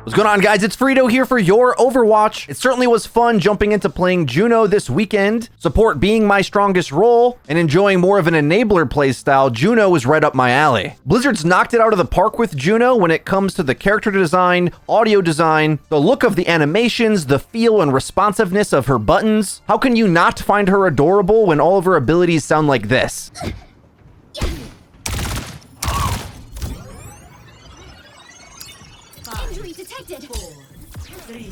What's going on, guys? It's Frito here for your Overwatch. It certainly was fun jumping into playing Juno this weekend. Support being my strongest role and enjoying more of an enabler playstyle, Juno is right up my alley. Blizzard's knocked it out of the park with Juno when it comes to the character design, audio design, the look of the animations, the feel and responsiveness of her buttons. How can you not find her adorable when all of her abilities sound like this? Injury detected. 4, 3.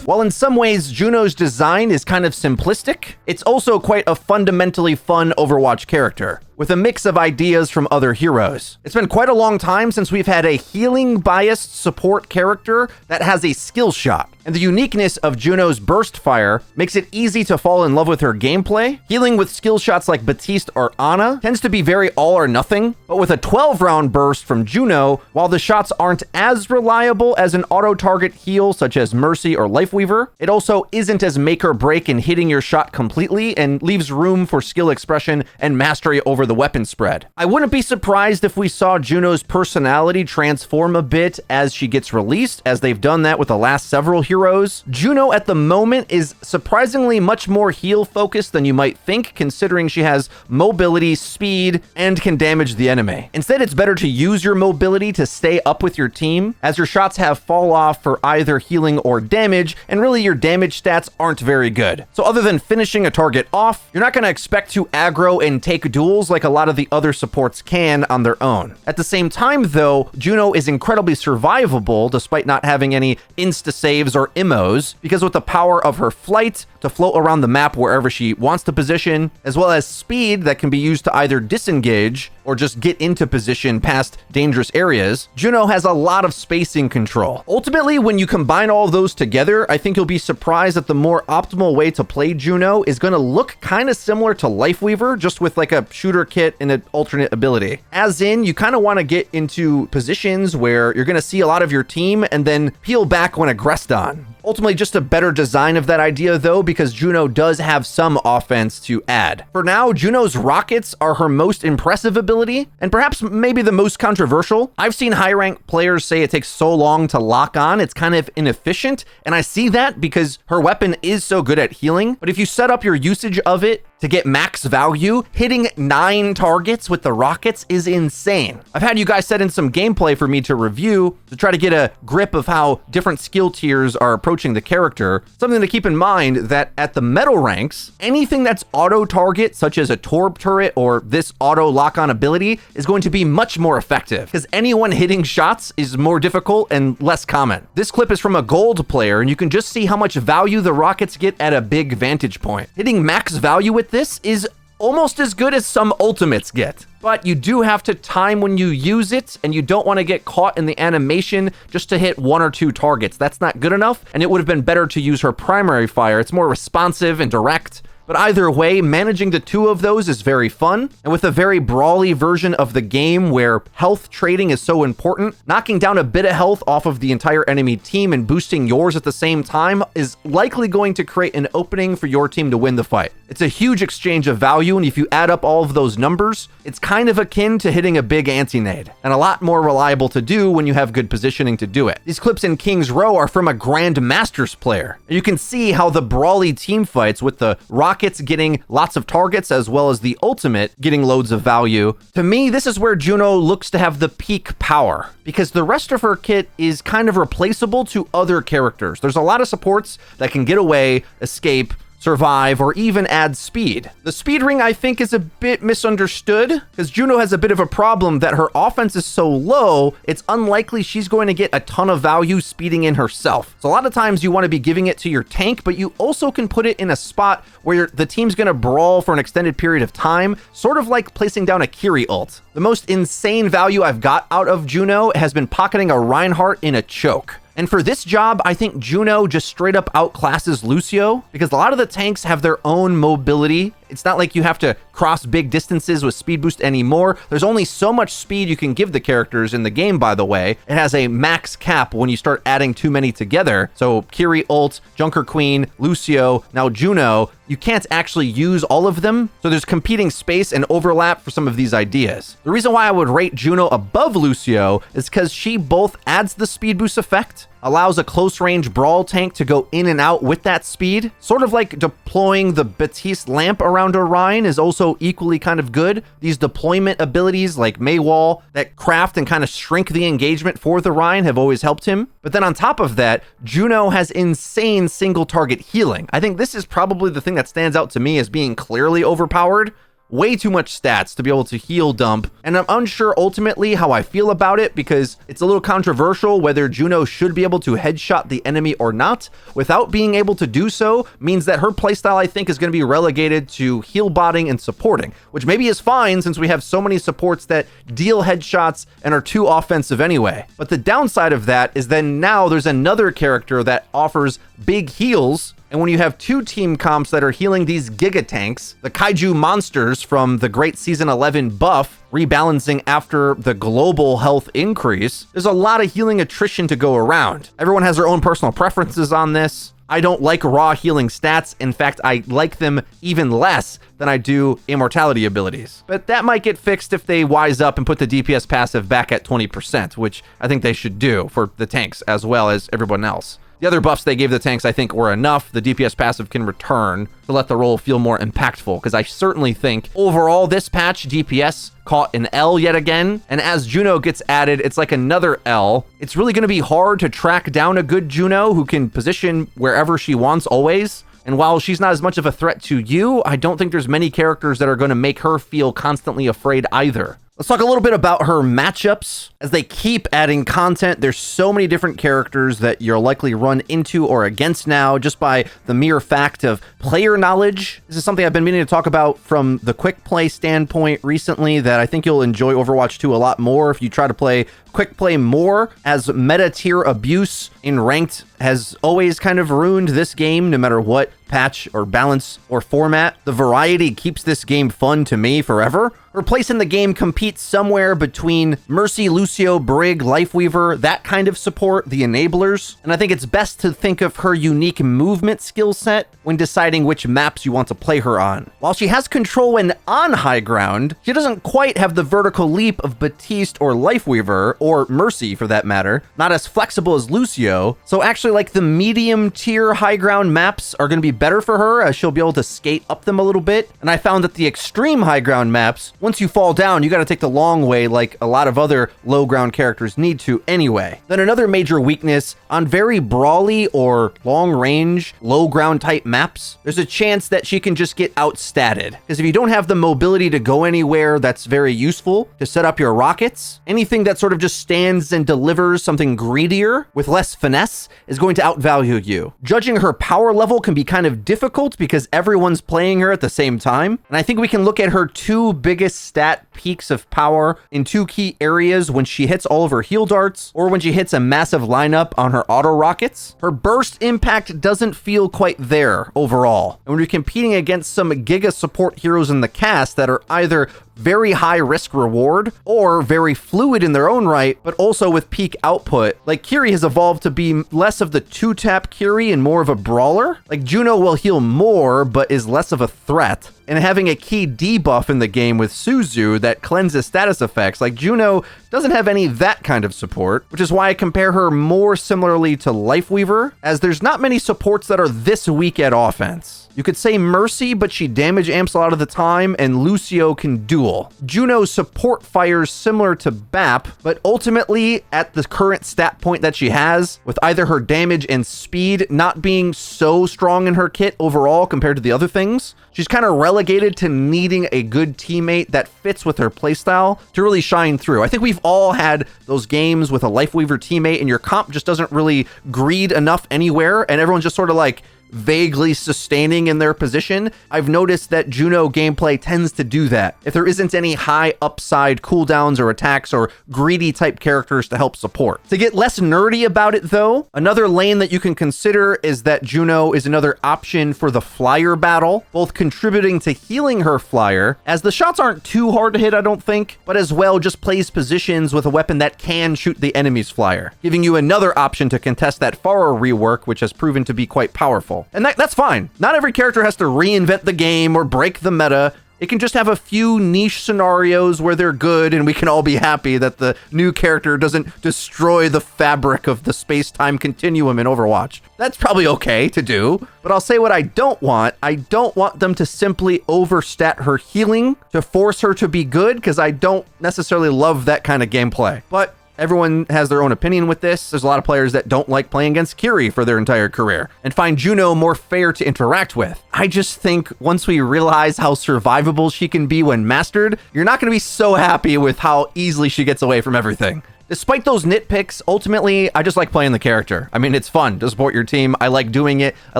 While in some ways Juno's design is kind of simplistic, it's also quite a fundamentally fun Overwatch character, with a mix of ideas from other heroes. It's been quite a long time since we've had a healing-biased support character that has a skill shot, and the uniqueness of Juno's burst fire makes it easy to fall in love with her gameplay. Healing with skill shots like Baptiste or Ana tends to be very all or nothing, but with a 12-round burst from Juno, while the shots aren't as reliable as an auto-target heal such as Mercy or Lifeweaver, it also isn't as make or break in hitting your shot completely and leaves room for skill expression and mastery over the weapon spread. I wouldn't be surprised if we saw Juno's personality transform a bit as she gets released, as they've done that with the last several heroes. Juno at the moment is surprisingly much more heal focused than you might think, considering she has mobility, speed, and can damage the enemy. Instead, it's better to use your mobility to stay up with your team, as your shots have fall off for either healing or damage, and really your damage stats aren't very good. So other than finishing a target off, you're not going to expect to aggro and take duels like a lot of the other supports can on their own. At the same time, though, Juno is incredibly survivable despite not having any insta-saves or immos, because with the power of her flight to float around the map wherever she wants to position, as well as speed that can be used to either disengage or just get into position past dangerous areas, Juno has a lot of spacing control. Ultimately, when you combine all of those together, I think you'll be surprised that the more optimal way to play Juno is going to look kind of similar to Lifeweaver, just with like a shooter kit and an alternate ability. As in, you kind of want to get into positions where you're going to see a lot of your team and then peel back when aggressed on. Ultimately, just a better design of that idea, though, because Juno does have some offense to add. For now, Juno's rockets are her most impressive ability, and perhaps maybe the most controversial. I've seen high-rank players say it takes so long to lock on, it's kind of inefficient, and I see that because her weapon is so good at healing. But if you set up your usage of it to get max value, hitting 9 targets with the rockets is insane. I've had you guys set in some gameplay for me to review to try to get a grip of how different skill tiers are approaching the character. Something to keep in mind that at the medal ranks, anything that's auto target, such as a Torb turret or this auto lock-on ability, is going to be much more effective because anyone hitting shots is more difficult and less common. This clip is from a gold player, and you can just see how much value the rockets get at a big vantage point. Hitting max value with this is almost as good as some ultimates get. But you do have to time when you use it, and you don't want to get caught in the animation just to hit 1 or 2 targets. That's not good enough, and it would have been better to use her primary fire. It's more responsive and direct. But either way, managing the 2 of those is very fun, and with a very brawly version of the game where health trading is so important, knocking down a bit of health off of the entire enemy team and boosting yours at the same time is likely going to create an opening for your team to win the fight. It's a huge exchange of value, and if you add up all of those numbers, it's kind of akin to hitting a big anti-nade, and a lot more reliable to do when you have good positioning to do it. These clips in King's Row are from a Grand Masters player. You can see how the brawly team fights with the rockets getting lots of targets as well as the ultimate getting loads of value. To me, this is where Juno looks to have the peak power, because the rest of her kit is kind of replaceable to other characters. There's a lot of supports that can get away, escape, survive, or even add speed. The speed ring, I think, is a bit misunderstood because Juno has a bit of a problem that her offense is so low, it's unlikely she's going to get a ton of value speeding in herself. So a lot of times you want to be giving it to your tank, but you also can put it in a spot where the team's going to brawl for an extended period of time, sort of like placing down a Kiri ult. The most insane value I've got out of Juno has been pocketing a Reinhardt in a choke. And for this job, I think Juno just straight up outclasses Lucio because a lot of the tanks have their own mobility. It's not like you have to cross big distances with speed boost anymore. There's only so much speed you can give the characters in the game, by the way. It has a max cap when you start adding too many together. So Kiri ult, Junker Queen, Lucio, now Juno, you can't actually use all of them. So there's competing space and overlap for some of these ideas. The reason why I would rate Juno above Lucio is because she both adds the speed boost effect, allows a close-range brawl tank to go in and out with that speed. Sort of like deploying the Baptiste lamp around Orion is also equally kind of good. These deployment abilities like Maywall that craft and kind of shrink the engagement for the Rhine have always helped him. But then on top of that, Juno has insane single target healing. I think this is probably the thing that stands out to me as being clearly overpowered. Way too much stats to be able to heal dump, and I'm unsure ultimately how I feel about it because it's a little controversial whether Juno should be able to headshot the enemy or not. Without being able to do so means that her playstyle, I think, is going to be relegated to heal botting and supporting, which maybe is fine since we have so many supports that deal headshots and are too offensive anyway. But the downside of that is then now there's another character that offers big heals. And when you have two team comps that are healing these Giga Tanks, the Kaiju monsters from the great Season 11 buff, rebalancing after the global health increase, there's a lot of healing attrition to go around. Everyone has their own personal preferences on this. I don't like raw healing stats. In fact, I like them even less than I do immortality abilities. But that might get fixed if they wise up and put the DPS passive back at 20%, which I think they should do for the tanks as well as everyone else. The other buffs they gave the tanks, I think, were enough. The DPS passive can return to let the role feel more impactful, because I certainly think overall this patch, DPS caught an L yet again, and as Juno gets added, it's like another L. It's really going to be hard to track down a good Juno who can position wherever she wants always. And while she's not as much of a threat to you, I don't think there's many characters that are going to make her feel constantly afraid either. Let's talk a little bit about her matchups. As they keep adding content, there's so many different characters that you'll likely run into or against now just by the mere fact of player knowledge. This is something I've been meaning to talk about from the quick play standpoint recently that I think you'll enjoy Overwatch 2 a lot more if you try to play quick play more, as meta tier abuse in ranked has always kind of ruined this game no matter what patch or balance or format. The variety keeps this game fun to me forever. Her place in the game competes somewhere between Mercy, Lucio, Brig, Lifeweaver, that kind of support, the enablers. And I think it's best to think of her unique movement skill set when deciding which maps you want to play her on. While she has control when on high ground, she doesn't quite have the vertical leap of Baptiste or Lifeweaver, or Mercy for that matter, not as flexible as Lucio. So actually like the medium tier high ground maps are going to be better for her as she'll be able to skate up them a little bit. And I found that the extreme high ground maps, once you fall down, you got to take the long way like a lot of other low ground characters need to anyway. Then another major weakness on very brawly or long range, low ground type maps, there's a chance that she can just get outstatted. Because if you don't have the mobility to go anywhere that's very useful to set up your rockets, anything that sort of just stands and delivers something greedier with less finesse is going to outvalue you. Judging her power level can be kind of difficult because everyone's playing her at the same time. And I think we can look at her two biggest stat peaks of power in two key areas: when she hits all of her heal darts or when she hits a massive lineup on her auto rockets. Her burst impact doesn't feel quite there overall. And when you're competing against some giga support heroes in the cast that are either very high risk reward or very fluid in their own right, but also with peak output, like Kiri has evolved to be less of the two-tap Kiri and more of a brawler. Like Juno will heal more, but is less of a threat. And having a key debuff in the game with Suzu that cleanses status effects, like Juno doesn't have any that kind of support, which is why I compare her more similarly to Lifeweaver, as there's not many supports that are this weak at offense. You could say Mercy, but she damage amps a lot of the time, and Lucio can duel. Juno's support fires similar to BAP, but ultimately at the current stat point that she has, with either her damage and speed not being so strong in her kit overall compared to the other things, she's kind of relegated to needing a good teammate that fits with her playstyle to really shine through. I think we've all had those games with a Lifeweaver teammate and your comp just doesn't really greed enough anywhere, and everyone's just sort of like vaguely sustaining in their position. I've noticed that Juno gameplay tends to do that. If there isn't any high upside cooldowns or attacks or greedy type characters to help support. To get less nerdy about it though, another lane that you can consider is that Juno is another option for the flyer battle, both contributing to healing her flyer, as the shots aren't too hard to hit I don't think, but as well just plays positions with a weapon that can shoot the enemy's flyer, giving you another option to contest that Pharah rework, which has proven to be quite powerful. And that's fine. Not every character has to reinvent the game or break the meta. It can just have a few niche scenarios where they're good and we can all be happy that the new character doesn't destroy the fabric of the space-time continuum in Overwatch. That's probably okay to do, but I'll say what I don't want. I don't want them to simply overstat her healing to force her to be good, because I don't necessarily love that kind of gameplay. But everyone has their own opinion with this. There's a lot of players that don't like playing against Kiri for their entire career and find Juno more fair to interact with. I just think once we realize how survivable she can be when mastered, you're not going to be so happy with how easily she gets away from everything. Despite those nitpicks, ultimately, I just like playing the character. I mean, it's fun to support your team. I like doing it. I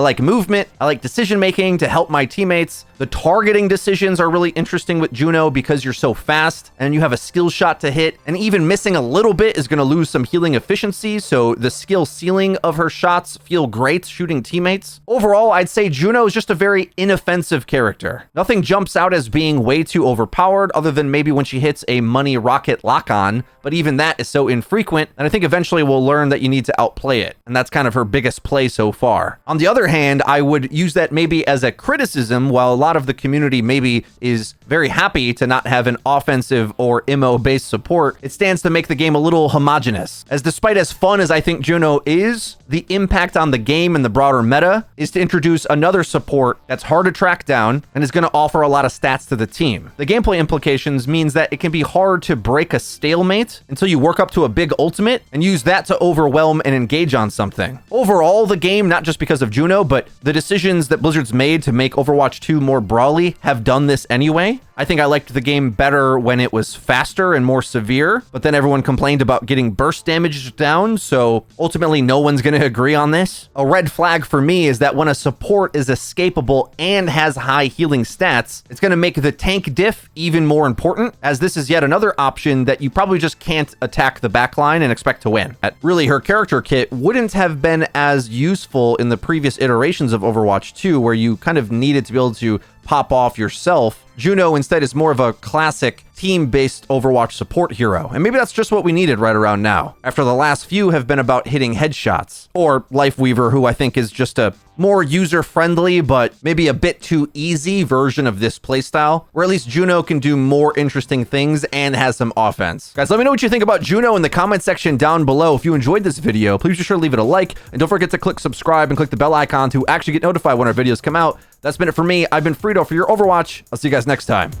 like movement. I like decision making to help my teammates. The targeting decisions are really interesting with Juno because you're so fast and you have a skill shot to hit, and even missing a little bit is going to lose some healing efficiency, so the skill ceiling of her shots feel great shooting teammates. Overall, I'd say Juno is just a very inoffensive character. Nothing jumps out as being way too overpowered other than maybe when she hits a money rocket lock-on, but even that is so infrequent, and I think eventually we'll learn that you need to outplay it, and that's kind of her biggest play so far. On the other hand, I would use that maybe as a criticism. While a lot of the community maybe is very happy to not have an offensive or MO-based support, it stands to make the game a little homogenous. As despite as fun as I think Juno is, the impact on the game and the broader meta is to introduce another support that's hard to track down and is going to offer a lot of stats to the team. The gameplay implications means that it can be hard to break a stalemate until you work up to a big ultimate and use that to overwhelm and engage on something. Overall, the game, not just because of Juno, but the decisions that Blizzard's made to make Overwatch 2 more brawly have done this anyway. I think I liked the game better when it was faster and more severe, but then everyone complained about getting burst damage down, so ultimately no one's going to agree on this. A red flag for me is that when a support is escapable and has high healing stats, it's going to make the tank diff even more important, as this is yet another option that you probably just can't attack the backline and expect to win. Really, her character kit wouldn't have been as useful in the previous iterations of Overwatch 2, where you kind of needed to be able to pop off yourself. Juno instead is more of a classic team-based Overwatch support hero, and maybe that's just what we needed right around now, after the last few have been about hitting headshots. Or Lifeweaver, who I think is just a more user-friendly but maybe a bit too easy version of this playstyle, where at least Juno can do more interesting things and has some offense. Guys, let me know what you think about Juno in the comment section down below. If you enjoyed this video, please be sure to leave it a like, and don't forget to click subscribe and click the bell icon to actually get notified when our videos come out. That's been it for me. I've been Frito for your Overwatch. I'll see you guys next time.